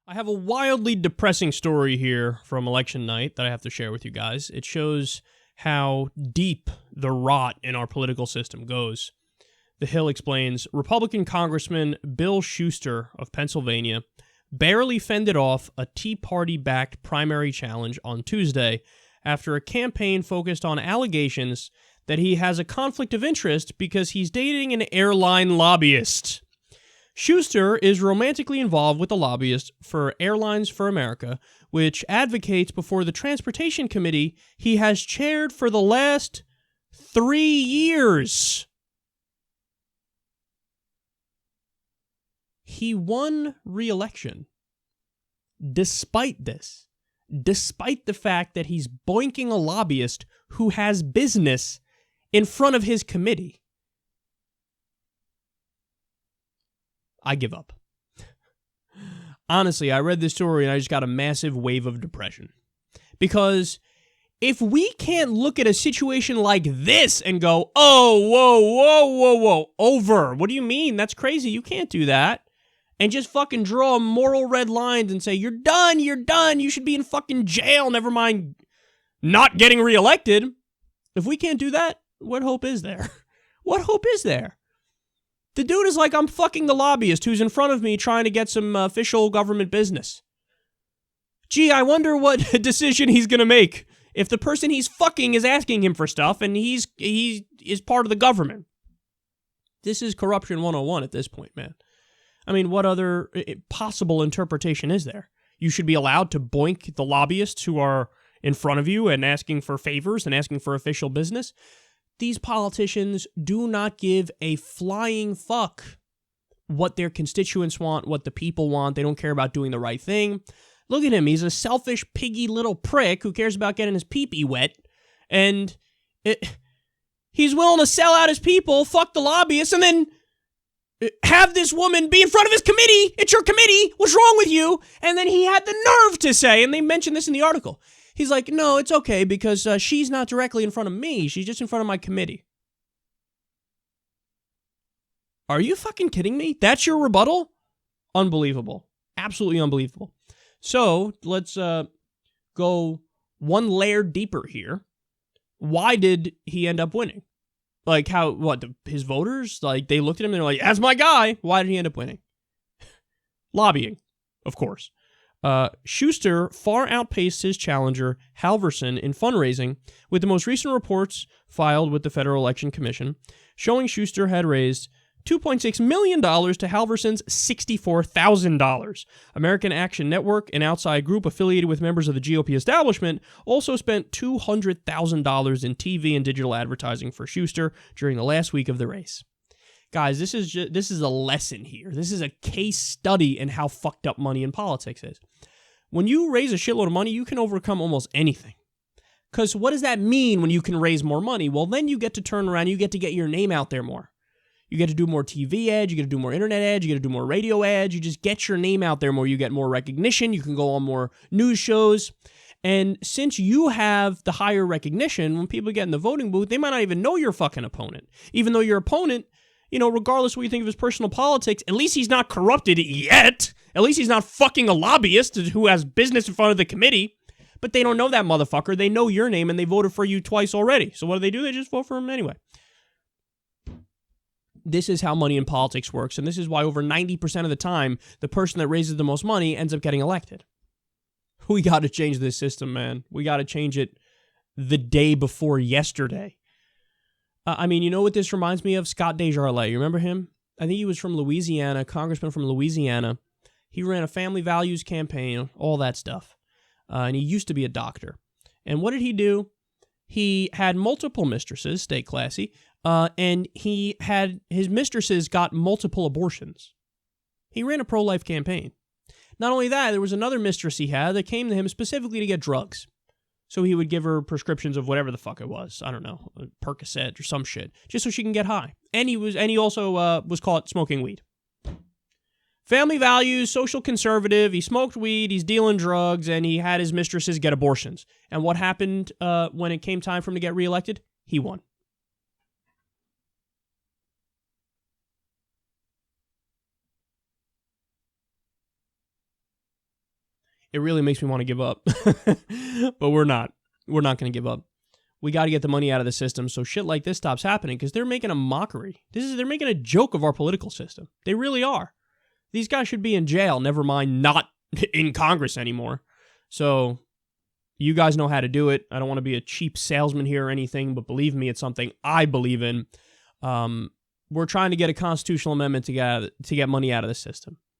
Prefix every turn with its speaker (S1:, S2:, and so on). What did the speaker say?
S1: I have a wildly depressing story here from election night that I have to share with you guys. It shows how deep the rot in our political system goes. The Hill explains, Republican Congressman Bill Shuster of Pennsylvania barely fended off a Tea Party-backed primary challenge on Tuesday after a campaign focused on allegations that he has a conflict of interest because he's dating an airline lobbyist. Shuster is romantically involved with the lobbyist for Airlines for America, which advocates before the Transportation Committee he has chaired for the last 3 years. He won re-election despite this, despite the fact that he's boinking a lobbyist who has business in front of his committee. I give up. Honestly, I read this story and I just got a massive wave of depression. Because if we can't look at a situation like this and go, oh, whoa, over. What do you mean? That's crazy. You can't do that. And just fucking draw moral red lines and say, you're done, you should be in fucking jail, never mind not getting reelected. If we can't do that, what hope is there? What hope is there? The dude is like, I'm fucking the lobbyist who's in front of me trying to get some official government business. Gee, I wonder what decision he's going to make if the person he's fucking is asking him for stuff and he is part of the government. This is corruption 101 at this point, man. I mean, what other possible interpretation is there? You should be allowed to boink the lobbyists who are in front of you and asking for favors and asking for official business. These politicians do not give a flying fuck what their constituents want, what the people want. They don't care about doing the right thing. Look at him. He's a selfish, piggy little prick who cares about getting his pee-pee wet. And he's willing to sell out his people, fuck the lobbyists, and then have this woman be in front of his committee. It's your committee. What's wrong with you? And then he had the nerve to say, and they mentioned this in the article, he's like, no, it's okay because she's not directly in front of me. She's just in front of my committee. Are you fucking kidding me? That's your rebuttal? Unbelievable. Absolutely unbelievable. So let's go one layer deeper here. Why did he end up winning? Like his voters, like they looked at him and they're like, that's my guy. Why did he end up winning? Lobbying, of course. Shuster far outpaced his challenger, Halverson, in fundraising, with the most recent reports filed with the Federal Election Commission, showing Shuster had raised $2.6 million to Halverson's $64,000. American Action Network, an outside group affiliated with members of the GOP establishment, also spent $200,000 in TV and digital advertising for Shuster during the last week of the race. Guys, this is a lesson here. This is a case study in how fucked up money in politics is. When you raise a shitload of money, you can overcome almost anything. Because what does that mean when you can raise more money? Well, then you get to turn around, you get to get your name out there more. You get to do more TV ads, you get to do more internet ads, you get to do more radio ads, you just get your name out there more, you get more recognition, you can go on more news shows. And since you have the higher recognition, when people get in the voting booth, they might not even know your fucking opponent. Even though your opponent, you know, regardless of what you think of his personal politics, at least he's not corrupted yet. At least he's not fucking a lobbyist who has business in front of the committee. But they don't know that motherfucker. They know your name and they voted for you twice already. So what do? They just vote for him anyway. This is how money in politics works, and this is why over 90% of the time, the person that raises the most money ends up getting elected. We got to change this system, man. We got to change it the day before yesterday. I mean, you know what this reminds me of? Scott Desjardins. You remember him? I think he was from Louisiana, congressman from Louisiana. He ran a family values campaign, all that stuff. And he used to be a doctor. And what did he do? He had multiple mistresses, stay classy, and he had his mistresses got multiple abortions. He ran a pro-life campaign. Not only that, there was another mistress he had that came to him specifically to get drugs. So he would give her prescriptions of whatever the fuck it was. I don't know, Percocet or some shit, just so she can get high. And he also was caught smoking weed. Family values, social conservative, he smoked weed, he's dealing drugs, and he had his mistresses get abortions. And what happened when it came time for him to get reelected? He won. it really makes me want to give up. But we're not. We're not going to give up. We got to get the money out of the system so shit like this stops happening, because they're making a mockery. They're making a joke of our political system. They really are. These guys should be in jail, never mind not in Congress anymore. So you guys know how to do it. I don't want to be a cheap salesman here or anything, but believe me, it's something I believe in. We're trying to get a constitutional amendment to get money out of the system.